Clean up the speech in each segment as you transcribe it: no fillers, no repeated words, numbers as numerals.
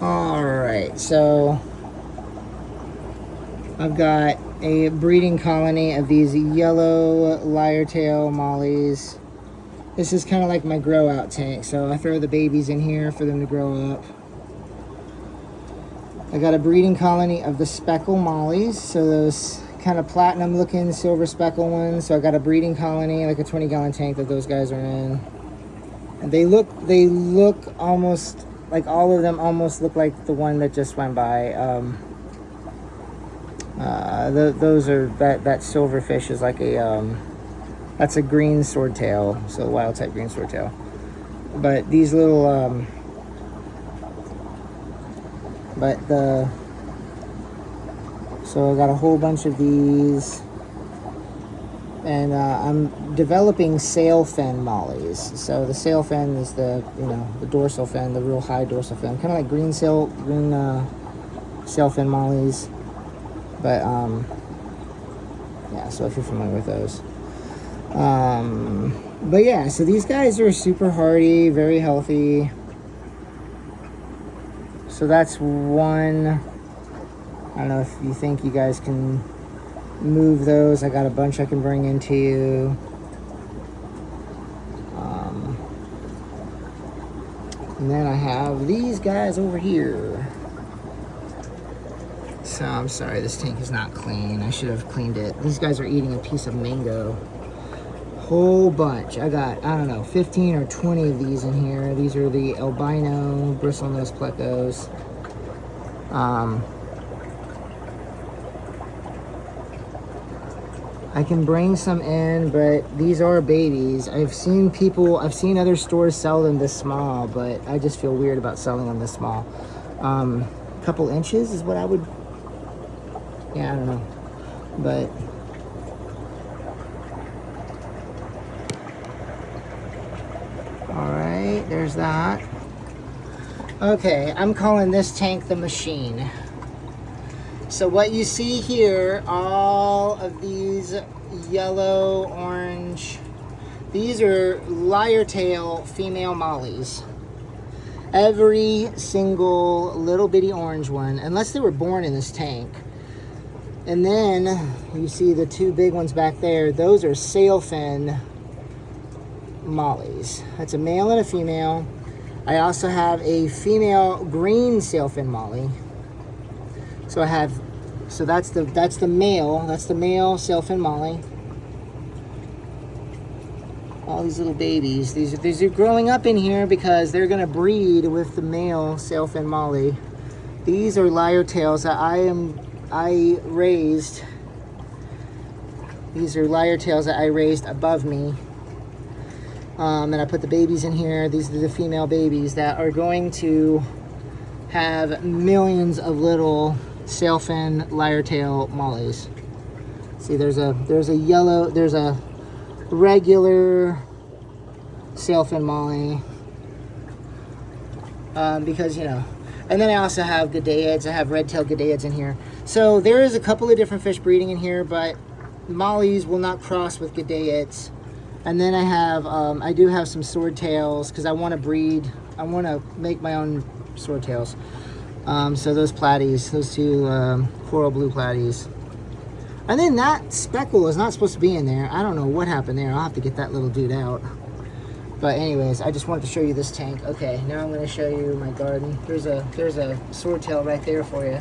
All right, so I've got a breeding colony of these yellow lyre-tail mollies. This is kind of like my grow out tank, so I throw the babies in here for them to grow up. I got a breeding colony of the speckle mollies, so those kind of platinum looking silver speckle ones. So I got a breeding colony, like a 20-gallon tank that those guys are in. And they look almost like, all of them almost look like the one that just went by. Those are, that silverfish is like a that's a green swordtail, so wild type green swordtail. But these little so I got a whole bunch of these, and I'm developing sailfin mollies. So the sailfin is the dorsal fin, the real high dorsal fin, kind of like green sailfin mollies. But yeah, so if you're familiar with those. But yeah, so these guys are super hardy, very healthy. So that's one. I don't know if you think you guys can move those. I got a bunch I can bring into you. And then I have these guys over here. So I'm sorry, this tank is not clean. I should have cleaned it. These guys are eating a piece of mango. Whole bunch. I got, I don't know, 15 or 20 of these in here. These are the albino bristlenose plecos. I can bring some in, but these are babies. I've seen other stores sell them this small, but I just feel weird about selling them this small. A couple inches is what I would, yeah, I don't know, but all right, there's that. Okay, I'm calling this tank the machine. So what you see here, all of these yellow, orange, these are lyre-tail female mollies. Every single little bitty orange one, unless they were born in this tank. And then you see the two big ones back there, those are sailfin mollies. That's a male and a female. I also have a female green sailfin molly. So that's the male sailfin molly. All these little babies. These are growing up in here because they're gonna breed with the male sailfin molly. These are lyre tails that I raised. These are lyre tails that I raised above me. And I put the babies in here. These are the female babies that are going to have millions of little sailfin lyre-tail mollies. See, there's a regular sailfin molly, because and then I also have Gadaids. I have red-tailed Gadaids in here. So there is a couple of different fish breeding in here, but mollies will not cross with Gadaids. And then I do have some swordtails because I want to breed. I want to make my own swordtails. So those platies, those two coral blue platies. And then that speckle is not supposed to be in there. I don't know what happened there. I'll have to get that little dude out. But anyways, I just wanted to show you this tank. Okay, now I'm going to show you my garden. There's a swordtail right there for you.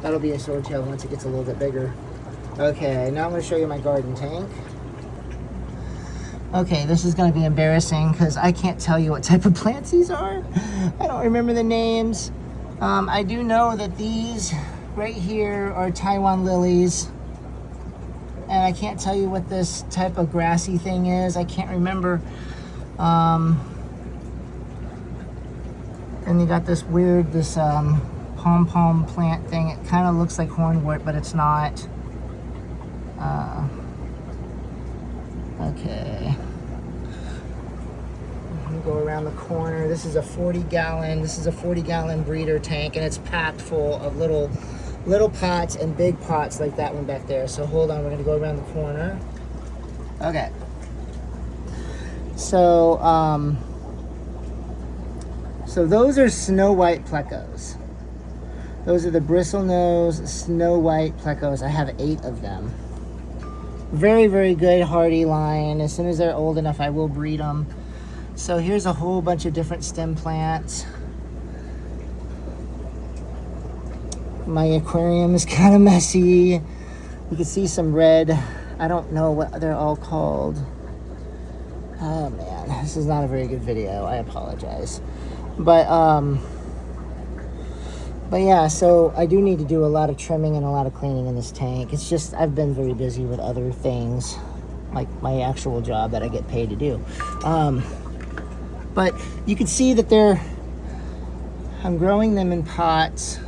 That'll be a swordtail once it gets a little bit bigger. Okay, now I'm going to show you my garden tank. Okay, this is going to be embarrassing because I can't tell you what type of plants these are. I don't remember the names. I do know that these right here are Taiwan lilies. And I can't tell you what this type of grassy thing is. I can't remember. And you got this weird, pom-pom plant thing. It kind of looks like hornwort, but it's not. Okay. Go around the corner. This is a 40-gallon breeder tank, and it's packed full of little pots and big pots like that one back there. So hold on, we're gonna go around the corner. Okay. So so those are snow white plecos. Those are the bristlenose snow white plecos. I have 8 of them. Very, very good hardy line. As soon as they're old enough, I will breed them. So here's a whole bunch of different stem plants. My aquarium is kind of messy. You can see some red. I don't know what they're all called. Oh man, this is not a very good video. I apologize. But yeah, so I do need to do a lot of trimming and a lot of cleaning in this tank. It's just, I've been very busy with other things, like my actual job that I get paid to do. But you can see that I'm growing them in pots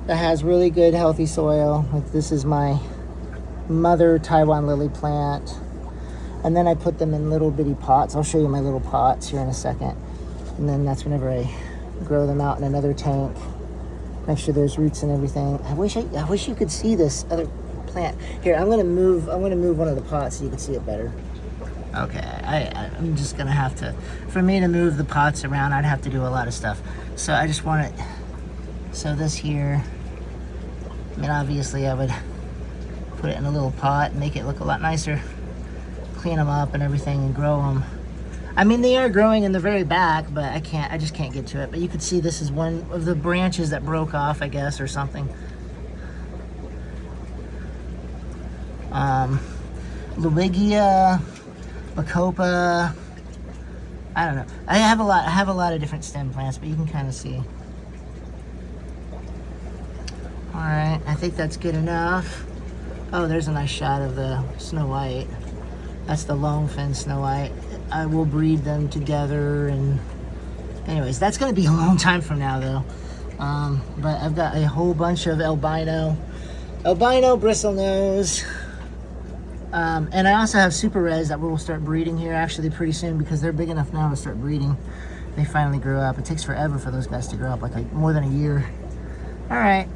that has really good healthy soil. Like this is my mother Taiwan lily plant. And then I put them in little bitty pots. I'll show you my little pots here in a second. And then that's whenever I grow them out in another tank. Make sure there's roots and everything. I wish you could see this other plant. Here, I'm gonna move one of the pots so you can see it better. Okay, I'm just gonna have to, for me to move the pots around, I'd have to do a lot of stuff. So I just want it, so this here, I mean, obviously I would put it in a little pot and make it look a lot nicer. Clean them up and everything and grow them. I mean, they are growing in the very back, but I just can't get to it. But you can see this is one of the branches that broke off, I guess, or something. Lowigia, Bacopa, I don't know. I have a lot of different stem plants, but you can kind of see. All right, I think that's good enough. Oh, there's a nice shot of the Snow White. That's the longfin Snow White. I will breed them together, and anyways, that's going to be a long time from now, though. But I've got a whole bunch of albino bristlenose, and I also have super res that we'll start breeding here actually pretty soon because they're big enough now to start breeding. They finally grew up. It takes forever for those guys to grow up, like more than a year. All right.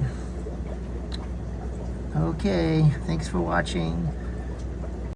Okay, thanks for watching.